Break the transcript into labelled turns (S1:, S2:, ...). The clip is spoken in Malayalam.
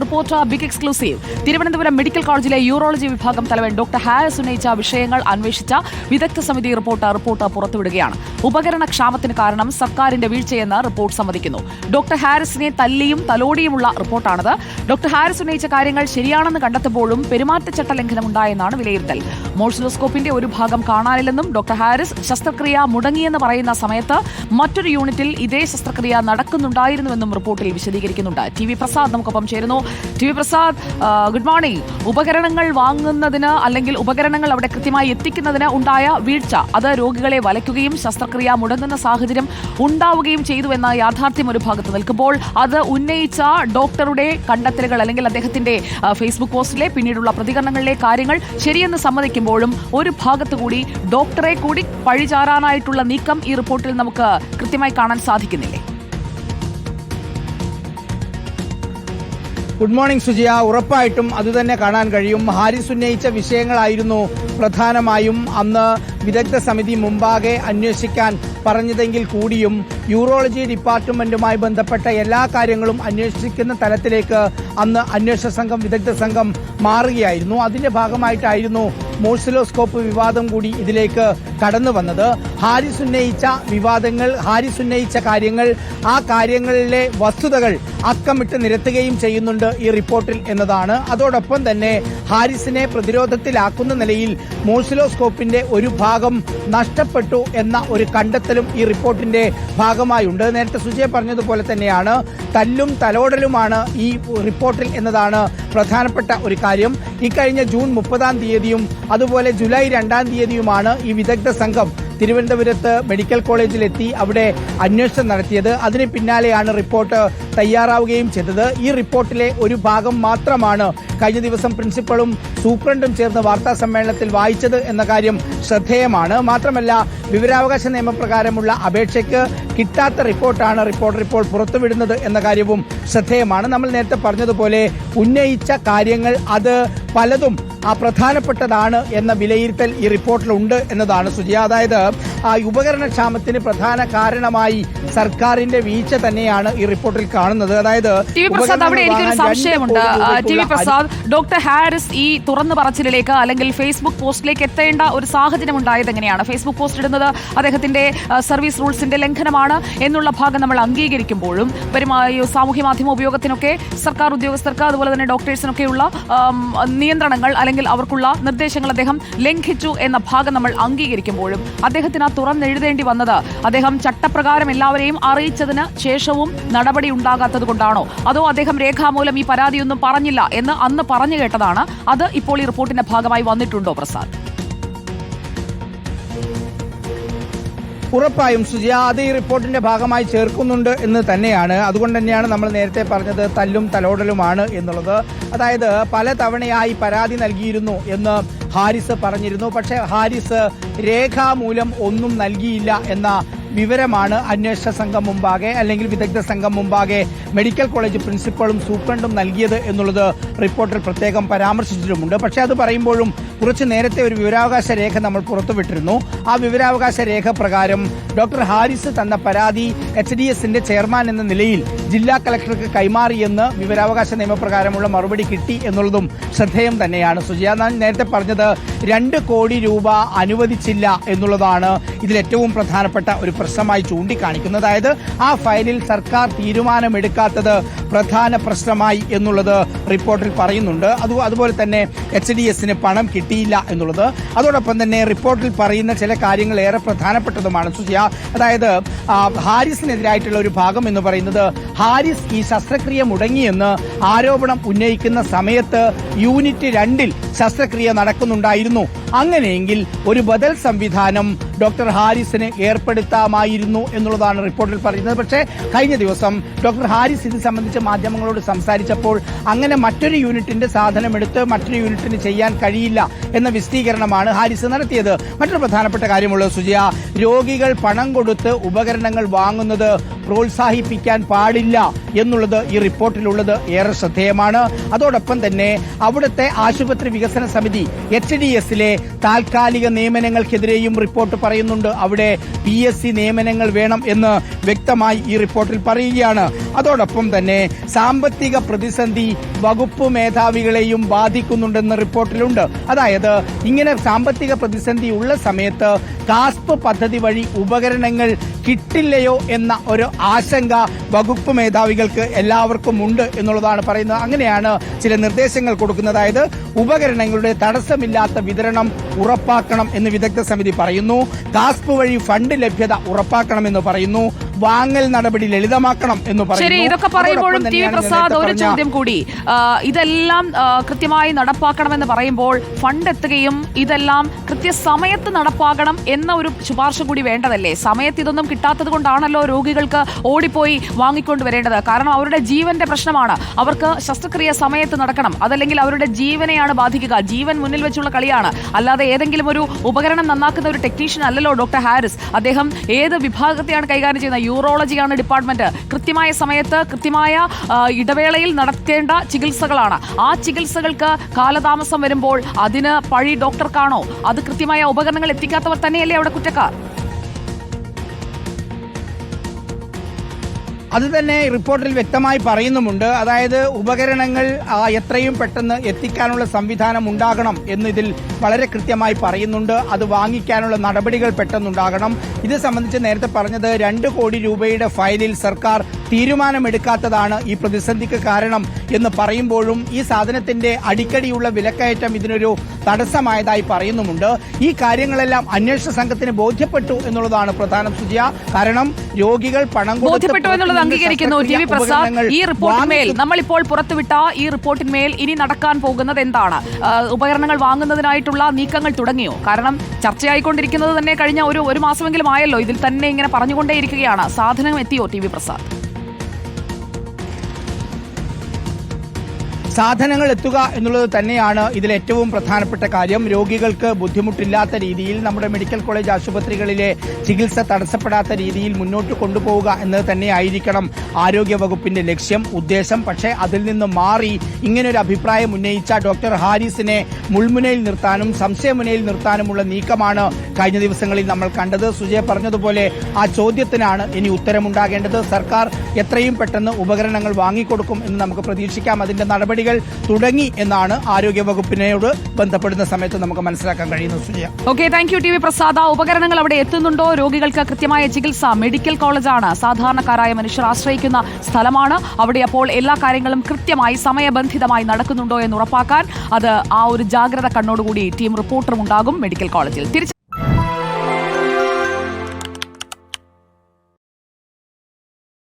S1: Report big exclusive. Thiruvananthapuram medical കോളേജിലെ യൂറോളജി വിഭാഗം തലവൻ ഡോക്ടർ ഹാരിസ് ഉന്നയിച്ച വിഷയങ്ങൾ അന്വേഷിച്ച വിദഗ്ധ സമിതി റിപ്പോർട്ട് പുറത്തുവിടുകയാണ്. ഉപകരണ ക്ഷാമത്തിന് കാരണം സർക്കാരിന്റെ വീഴ്ചയെന്ന് റിപ്പോർട്ട് സമ്മതിക്കുന്നു. ഡോക്ടർ ഹാരിസിനെ തല്ലിയും തലോടിയുമുള്ള റിപ്പോർട്ടാണിത്. ഡോക്ടർ ഹാരിസ് ഉന്നയിച്ച കാര്യങ്ങൾ ശരിയാണെന്ന് കണ്ടെത്തുമ്പോഴും പെരുമാറ്റച്ചട്ട ലംഘനം ഉണ്ടായെന്നാണ് വിലയിരുത്തൽ. മോഴ്സിലോസ്കോപ്പിന്റെ ഒരു ഭാഗം കാണാനില്ലെന്നും ഡോക്ടർ ഹാരിസ് ശസ്ത്രക്രിയ മുടങ്ങിയെന്ന് പറയുന്ന സമയത്ത് മറ്റൊരു യൂണിറ്റിൽ ഇതേ ശസ്ത്രക്രിയ നടക്കുന്നുണ്ടായിരുന്നുവെന്നും റിപ്പോർട്ടിൽ വിശദീകരിക്കുന്നുണ്ട്. ടി വി പ്രസാദ് നമുക്കൊപ്പം ചേരുന്നു. T V Prasad, good morning. ഉപകരണങ്ങൾ വാങ്ങുന്നതിന് അല്ലെങ്കിൽ ഉപകരണങ്ങൾ അവിടെ കൃത്യമായി എത്തിക്കുന്നതിന് ഉണ്ടായ വീഴ്ച, അത് രോഗികളെ വലയ്ക്കുകയും ശസ്ത്രക്രിയ മുടങ്ങുന്ന സാഹചര്യം ഉണ്ടാവുകയും ചെയ്തു എന്ന യാഥാർത്ഥ്യം ഒരു ഭാഗത്ത് നിൽക്കുമ്പോൾ, അത് ഉന്നയിച്ച ഡോക്ടറുടെ കണ്ടെത്തലുകൾ അല്ലെങ്കിൽ അദ്ദേഹത്തിന്റെ ഫേസ്ബുക്ക് പോസ്റ്റിലെ പിന്നീടുള്ള പ്രതികരണങ്ങളിലെ കാര്യങ്ങൾ ശരിയെന്ന് സമ്മതിക്കുമ്പോഴും ഒരു ഭാഗത്തുകൂടി ഡോക്ടറെ കൂടി പഴിചാരാനായിട്ടുള്ള നീക്കം ഈ റിപ്പോർട്ടിൽ നമുക്ക് കൃത്യമായി കാണാൻ സാധിക്കുന്നില്ലേ?
S2: Good morning സുജിയ. ഉറപ്പായിട്ടും അതുതന്നെ കാണാൻ കഴിയും. ഹാരിസ് ഉന്നയിച്ച വിഷയങ്ങളായിരുന്നു പ്രധാനമായും അന്ന് വിദഗ്ധ സമിതി മുമ്പാകെ അന്വേഷിക്കാൻ പറഞ്ഞതെങ്കിൽ കൂടിയും യൂറോളജി ഡിപ്പാർട്ട്മെന്റുമായി ബന്ധപ്പെട്ട എല്ലാ കാര്യങ്ങളും അന്വേഷിക്കുന്ന തലത്തിലേക്ക് അന്ന് അന്വേഷണ സംഘം, വിദഗ്ധ സംഘം മാറുകയായിരുന്നു. അതിന്റെ ഭാഗമായിട്ടായിരുന്നു മോഴ്സിലോസ്കോപ്പ് വിവാദം കൂടി ഇതിലേക്ക് കടന്നു വന്നത്. ഹാരിസ് ഉന്നയിച്ച വിവാദങ്ങൾ, ഹാരിസ് ഉന്നയിച്ച കാര്യങ്ങൾ, ആ കാര്യങ്ങളിലെ വസ്തുതകൾ അക്കമിട്ട് നിരത്തുകയും ചെയ്യുന്നുണ്ട് ഈ റിപ്പോർട്ടിൽ എന്നതാണ്. അതോടൊപ്പം തന്നെ ഹാരിസിനെ പ്രതിരോധത്തിലാക്കുന്ന നിലയിൽ മോഴ്സിലോസ്കോപ്പിന്റെ ഒരു ഭാഗം നഷ്ടപ്പെട്ടു എന്ന ഒരു കണ്ടെത്തലും ഈ റിപ്പോർട്ടിന്റെ ഭാഗമായുണ്ട്. നേരത്തെ സുജയ പറഞ്ഞതുപോലെ തന്നെയാണ് തല്ലും തലോടലുമാണ് ഈ റിപ്പോർട്ടിൽ എന്നതാണ് പ്രധാനപ്പെട്ട ഒരു കാര്യം. ഇക്കഴിഞ്ഞ ജൂൺ 30 അതുപോലെ ജൂലൈ 2 ഈ വിദഗ്ധ സംഘം തിരുവനന്തപുരത്ത് മെഡിക്കൽ കോളേജിലെത്തി അവിടെ അന്വേഷണം നടത്തിയത്. അതിന് പിന്നാലെയാണ് റിപ്പോർട്ട് തയ്യാറാവുകയും ചെയ്തത്. ഈ റിപ്പോർട്ടിലെ ഒരു ഭാഗം മാത്രമാണ് കഴിഞ്ഞ ദിവസം പ്രിൻസിപ്പളും സൂപ്രണ്ടും ചേർന്ന് വാർത്താ സമ്മേളനത്തിൽ വായിച്ചത് എന്ന കാര്യം ശ്രദ്ധേയമാണ്. മാത്രമല്ല, വിവരാവകാശ നിയമപ്രകാരമുള്ള അപേക്ഷയ്ക്ക് കിട്ടാത്ത റിപ്പോർട്ടാണ് റിപ്പോർട്ടർ ഇപ്പോൾ പുറത്തുവിടുന്നത് എന്ന കാര്യവും ശ്രദ്ധേയമാണ്. നമ്മൾ നേരത്തെ പറഞ്ഞതുപോലെ ഉന്നയിച്ച കാര്യങ്ങൾ അത് പലതും പ്രധാനപ്പെട്ടതാണ് എന്ന വിലയിരുത്തൽ ഈ റിപ്പോർട്ടിലുണ്ട് എന്നതാണ് സുജിയ. അതായത് ഉപകരണക്ഷാമത്തിന് പ്രധാന കാരണമായി സർക്കാരിന്റെ വീഴ്ച തന്നെയാണ് ഈ റിപ്പോർട്ടിൽ കാണുന്നത്. അതായത്
S1: അവിടെ എനിക്കൊരു സംശയമുണ്ട്. T V Prasad, doctor Haris ഈ തുറന്നു പറച്ചിലേക്ക് അല്ലെങ്കിൽ ഫേസ്ബുക്ക് പോസ്റ്റിലേക്ക് എത്തേണ്ട ഒരു സാഹചര്യം ഉണ്ടായത് എങ്ങനെയാണ്? ഫേസ്ബുക്ക് പോസ്റ്റ് ഇടുന്നത് അദ്ദേഹത്തിന്റെ സർവീസ് റൂൾസിന്റെ ലംഘനമാണ് എന്നുള്ള ഭാഗം നമ്മൾ അംഗീകരിക്കുമ്പോഴും സാമൂഹ്യ മാധ്യമ ഉപയോഗത്തിനൊക്കെ സർക്കാർ ഉദ്യോഗസ്ഥർക്ക് അതുപോലെ തന്നെ ഡോക്ടേഴ്സിനൊക്കെയുള്ള നിയന്ത്രണങ്ങൾ അല്ലെങ്കിൽ അവർക്കുള്ള നിർദ്ദേശങ്ങൾ അദ്ദേഹം ലംഘിച്ചു എന്ന ഭാഗം നമ്മൾ അംഗീകരിക്കുമ്പോഴും അദ്ദേഹത്തിന് ആ തുറന്നെഴുതേണ്ടി വന്നത് അദ്ദേഹം ചട്ടപ്രകാരം എല്ലാവരെയും അറിയിച്ചതിന് ശേഷവും നടപടി ഉണ്ടാകാത്തത് കൊണ്ടാണോ, അതോ അദ്ദേഹം രേഖാമൂലം ഈ പരാതിയൊന്നും പറഞ്ഞില്ല എന്ന് അന്ന് പറഞ്ഞു കേട്ടതാണ്, അത് ഇപ്പോൾ ഈ റിപ്പോർട്ടിന്റെ ഭാഗമായി വന്നിട്ടുണ്ടോ പ്രസാദ്?
S2: ഉറപ്പായും സുജിയ, അത് ഈ റിപ്പോർട്ടിന്റെ ഭാഗമായി ചേർക്കുന്നുണ്ട് എന്ന് തന്നെയാണ്. അതുകൊണ്ട് തന്നെയാണ് നമ്മൾ നേരത്തെ പറഞ്ഞത് തല്ലും തലോടലുമാണ് എന്നുള്ളത്. അതായത് പല തവണയായി പരാതി നൽകിയിരുന്നു എന്ന് ഹാരിസ് പറഞ്ഞിരുന്നു. പക്ഷേ ഹാരിസ് രേഖാമൂലം ഒന്നും നൽകിയില്ല എന്ന വിവരമാണ് അന്വേഷണ സംഘം മുമ്പാകെ അല്ലെങ്കിൽ വിദഗ്ധ സംഘം മുമ്പാകെ മെഡിക്കൽ കോളേജ് പ്രിൻസിപ്പളും സൂപ്രണ്ടും നൽകിയത് എന്നുള്ളത് റിപ്പോർട്ടിൽ പ്രത്യേകം പരാമർശിച്ചിട്ടുമുണ്ട്. പക്ഷേ അത് പറയുമ്പോഴും കുറച്ച് നേരത്തെ ഒരു വിവരാവകാശ രേഖ നമ്മൾ പുറത്തുവിട്ടിരുന്നു. ആ വിവരാവകാശ രേഖ പ്രകാരം ഡോക്ടർ ഹാരിസ് തന്ന പരാതി HDSന്റെ ചെയർമാൻ എന്ന നിലയിൽ ജില്ലാ കളക്ടർക്ക് കൈമാറിയെന്ന് വിവരാവകാശ നിയമപ്രകാരമുള്ള മറുപടി കിട്ടി എന്നുള്ളതും ശ്രദ്ധേയം തന്നെയാണ്. സുജിയ, ഞാൻ നേരത്തെ പറഞ്ഞത് 2 കോടി രൂപ അനുവദിച്ചില്ല എന്നുള്ളതാണ് ഇതിൽ ഏറ്റവും പ്രധാനപ്പെട്ട ഒരു പ്രശ്നമായി ചൂണ്ടിക്കാണിക്കുന്നത്. അതായത് ആ ഫയലിൽ സർക്കാർ തീരുമാനമെടുക്കാത്തത് പ്രധാന പ്രശ്നമായി എന്നുള്ളത് റിപ്പോർട്ടിൽ പറയുന്നുണ്ട്. അതുപോലെ തന്നെ HDSന് പണം കിട്ടിയില്ല എന്നുള്ളത്. അതോടൊപ്പം തന്നെ റിപ്പോർട്ടിൽ പറയുന്ന ചില കാര്യങ്ങൾ ഏറെ പ്രധാനപ്പെട്ടതുമാണ് സുജിയ. അതായത് ഹാരിസിനെതിരായിട്ടുള്ള ഒരു ഭാഗം എന്ന് പറയുന്നത് ഹാരിസ് ഈ ശസ്ത്രക്രിയ മുടങ്ങിയെന്ന് ആരോപണം ഉന്നയിക്കുന്ന സമയത്ത് യൂണിറ്റ് 2 ശസ്ത്രക്രിയ നടക്കുന്നുണ്ടായിരുന്നു. അങ്ങനെയെങ്കിൽ ഒരു ബദൽ സംവിധാനം ഡോക്ടർ ഹാരിസിന് ഏർപ്പെടുത്താമായിരുന്നു എന്നുള്ളതാണ് റിപ്പോർട്ടിൽ പറയുന്നത്. പക്ഷേ കഴിഞ്ഞ ദിവസം ഡോക്ടർ ഹാരിസ് ഇത് സംബന്ധിച്ച് മാധ്യമങ്ങളോട് സംസാരിച്ചപ്പോൾ അങ്ങനെ മറ്റൊരു യൂണിറ്റിന്റെ സാധനം എടുത്ത് മറ്റൊരു യൂണിറ്റിന് ചെയ്യാൻ കഴിയില്ല എന്ന വിശദീകരണമാണ് ഹാരിസ് നടത്തിയത്. മറ്റൊരു പ്രധാനപ്പെട്ട കാര്യമുള്ളത് സുജിയ, രോഗികൾ പണം കൊടുത്ത് ഉപകരണങ്ങൾ വാങ്ങുന്നത് പ്രോത്സാഹിപ്പിക്കാൻ പാടില്ല എന്നുള്ളത് ഈ റിപ്പോർട്ടിലുള്ളത് ഏറെ ശ്രദ്ധേയമാണ്. അതോടൊപ്പം തന്നെ അവിടുത്തെ ആശുപത്രി വികസന സമിതി HDSലെ താൽക്കാലിക നിയമനങ്ങൾക്കെതിരെയും റിപ്പോർട്ട് പറയുന്നുണ്ട്. അവിടെ PSC നിയമനങ്ങൾ വേണം എന്ന് വ്യക്തമായി ഈ റിപ്പോർട്ടിൽ പറയുകയാണ്. അതോടൊപ്പം തന്നെ സാമ്പത്തിക പ്രതിസന്ധി വകുപ്പ് മേധാവികളെയും ബാധിക്കുന്നുണ്ടെന്ന് റിപ്പോർട്ടിലുണ്ട്. അതായത് ഇങ്ങനെ സാമ്പത്തിക പ്രതിസന്ധി ഉള്ള സമയത്ത് കാസ്പ് പദ്ധതി വഴി ഉപകരണങ്ങൾ കിട്ടില്ലയോ എന്ന ഒരു ആശങ്ക വകുപ്പ് മേധാവികൾക്ക് എല്ലാവർക്കും ഉണ്ട് എന്നുള്ളതാണ് പറയുന്നത്. അങ്ങനെയാണ് ചില നിർദ്ദേശങ്ങൾ കൊടുക്കുന്നത്. അതായത് ഉപകരണങ്ങളുടെ തടസ്സമില്ലാത്ത വിതരണം ഉറപ്പാക്കണം എന്ന് വിദഗ്ധ സമിതി പറയുന്നു. കാസ്പ് വഴി ഫണ്ട് ലഭ്യത ഉറപ്പാക്കണമെന്ന് പറയുന്നു. വാങ്ങൽ നടപടി ലളിതമാക്കണം എന്ന് പറയുന്നു.
S1: ശരി, ഇതൊക്കെ പറയുമ്പോഴും ടി വി പ്രസാദ് ഒരു ചോദ്യം കൂടി. ഇതെല്ലാം കൃത്യമായി നടപ്പാക്കണമെന്ന് പറയുമ്പോൾ ഫണ്ട് എത്തുകയും ഇതെല്ലാം കൃത്യസമയത്ത് നടപ്പാക്കണം എന്ന ഒരു ശുപാർശ കൂടി വേണ്ടതല്ലേ? സമയത്ത് ഇതൊന്നും കിട്ടാത്തത് കൊണ്ടാണല്ലോ രോഗികൾക്ക് ഓടിപ്പോയി വാങ്ങിക്കൊണ്ടുവരേണ്ടത്. കാരണം അവരുടെ ജീവന്റെ പ്രശ്നമാണ്. അവർക്ക് ശസ്ത്രക്രിയ സമയത്ത് നടക്കണം. അതല്ലെങ്കിൽ അവരുടെ ജീവനെയാണ് ബാധിക്കുക. ജീവൻ മുന്നിൽ വെച്ചുള്ള കളിയാണ്. അല്ലാതെ ഏതെങ്കിലും ഒരു ഉപകരണം നന്നാക്കുന്ന ഒരു ടെക്നീഷ്യൻ അല്ലല്ലോ ഡോക്ടർ ഹാരിസ്. അദ്ദേഹം ഏത് വിഭാഗത്തെയാണ് കൈകാര്യം ചെയ്യുന്നത്? യൂറോളജിയാണ് ഡിപ്പാർട്ട്മെന്റ്. കൃത്യമായ സമയത്ത് കൃത്യമായ ഇടവേളയിൽ നടത്തേണ്ട ചികിത്സകളാണ്. ആ ചികിത്സകൾക്ക് കാലതാമസം വരുമ്പോൾ അതിന് പഴി ഡോക്ടർക്കാണോ? അത് കൃത്യമായ ഉപകരണങ്ങൾ എത്തിക്കാത്തവർ തന്നെയല്ലേ അവിടെ കുറ്റക്കാർ?
S2: അത് തന്നെ റിപ്പോർട്ടിൽ വ്യക്തമായി പറയുന്നുമുണ്ട്. അതായത് ഉപകരണങ്ങൾ എത്രയും പെട്ടെന്ന് എത്തിക്കാനുള്ള സംവിധാനം ഉണ്ടാകണം എന്നിതിൽ വളരെ കൃത്യമായി പറയുന്നുണ്ട്. അത് വാങ്ങിക്കാനുള്ള നടപടികൾ പെട്ടെന്നുണ്ടാകണം. ഇത് സംബന്ധിച്ച് നേരത്തെ പറഞ്ഞത് 2 കോടി രൂപയുടെ ഫയലിൽ സർക്കാർ തീരുമാനമെടുക്കാത്തതാണ് ഈ പ്രതിസന്ധിക്ക് കാരണം എന്ന് പറയുമ്പോഴും ഈ സാധനത്തിന്റെ അടിക്കടിയുള്ള വിലക്കയറ്റം ഇതിനൊരു തടസ്സമായതായി പറയുന്നുമുണ്ട്. ഈ കാര്യങ്ങളെല്ലാം അന്വേഷണ സംഘത്തിന് ബോധ്യപ്പെട്ടു എന്നുള്ളതാണ് പ്രധാനം, സുജിയ. കാരണം രോഗികൾ പണം
S1: ബോധ്യപ്പെട്ടു എന്നുള്ളത് അംഗീകരിക്കുന്നു ടി വി പ്രസാദ്. ഈ റിപ്പോർട്ടിന്മേൽ നമ്മളിപ്പോൾ പുറത്തുവിട്ട ഈ റിപ്പോർട്ടിന്മേൽ ഇനി നടക്കാൻ പോകുന്നത് എന്താണ്? ഉപകരണങ്ങൾ വാങ്ങുന്നതിനായിട്ടുള്ള നീക്കങ്ങൾ തുടങ്ങിയോ? കാരണം ചർച്ചയായിക്കൊണ്ടിരിക്കുന്നത് തന്നെ കഴിഞ്ഞ ഒരു മാസമെങ്കിലും ആയല്ലോ. ഇതിൽ തന്നെ ഇങ്ങനെ പറഞ്ഞുകൊണ്ടേയിരിക്കുകയാണ്. സാധനം എത്തിയോ ടി വി പ്രസാദ്?
S2: സാധനങ്ങൾ എത്തുക എന്നുള്ളത് തന്നെയാണ് ഇതിൽ ഏറ്റവും പ്രധാനപ്പെട്ട കാര്യം. രോഗികൾക്ക് ബുദ്ധിമുട്ടില്ലാത്ത രീതിയിൽ നമ്മുടെ മെഡിക്കൽ കോളേജ് ആശുപത്രികളിലെ ചികിത്സ തടസ്സപ്പെടാത്ത രീതിയിൽ മുന്നോട്ട് കൊണ്ടുപോവുക എന്നത് തന്നെയായിരിക്കണം ആരോഗ്യ വകുപ്പിന്റെ ലക്ഷ്യം, ഉദ്ദേശം. പക്ഷേ അതിൽ നിന്ന് മാറി ഇങ്ങനൊരു അഭിപ്രായം ഉന്നയിച്ച ഡോക്ടർ ഹാരിസിനെ മുൾമുനയിൽ നിർത്താനും സംശയമുനയിൽ നിർത്താനുമുള്ള നീക്കമാണ് കഴിഞ്ഞ ദിവസങ്ങളിൽ നമ്മൾ കണ്ടത്. സുജയ പറഞ്ഞതുപോലെ ആ ചോദ്യത്തിനാണ് ഇനി ഉത്തരമുണ്ടാകേണ്ടത്. സർക്കാർ എത്രയും പെട്ടെന്ന് ഉപകരണങ്ങൾ വാങ്ങിക്കൊടുക്കും എന്ന് നമുക്ക് പ്രതീക്ഷിക്കാം. അതിന്റെ നടപടികൾ തുടങ്ങി എന്നാണ് ആരോഗ്യ വകുപ്പിനോട് ബന്ധപ്പെടുന്ന സമയത്ത് നമുക്ക് മനസ്സിലാക്കാൻ കഴിയുന്നത്. Sujaya,
S1: okay, thank you T V Prasad. ഉപകരണങ്ങൾ അവിടെ എത്തുന്നുണ്ടോ? രോഗികൾക്ക് കൃത്യമായ ചികിത്സ മെഡിക്കൽ കോളേജാണ് സാധാരണക്കാരായ മനുഷ്യർ ആശ്രയിക്കുന്ന സ്ഥലമാണ്. അവിടെ അപ്പോൾ എല്ലാ കാര്യങ്ങളും കൃത്യമായി സമയബന്ധിതമായി നടക്കുന്നുണ്ടോ എന്ന് ഉറപ്പാക്കാൻ അത് ആ ഒരു ജാഗ്രത കണ്ണോടുകൂടി ടീം റിപ്പോർട്ടറും ഉണ്ടാകും മെഡിക്കൽ കോളേജിൽ.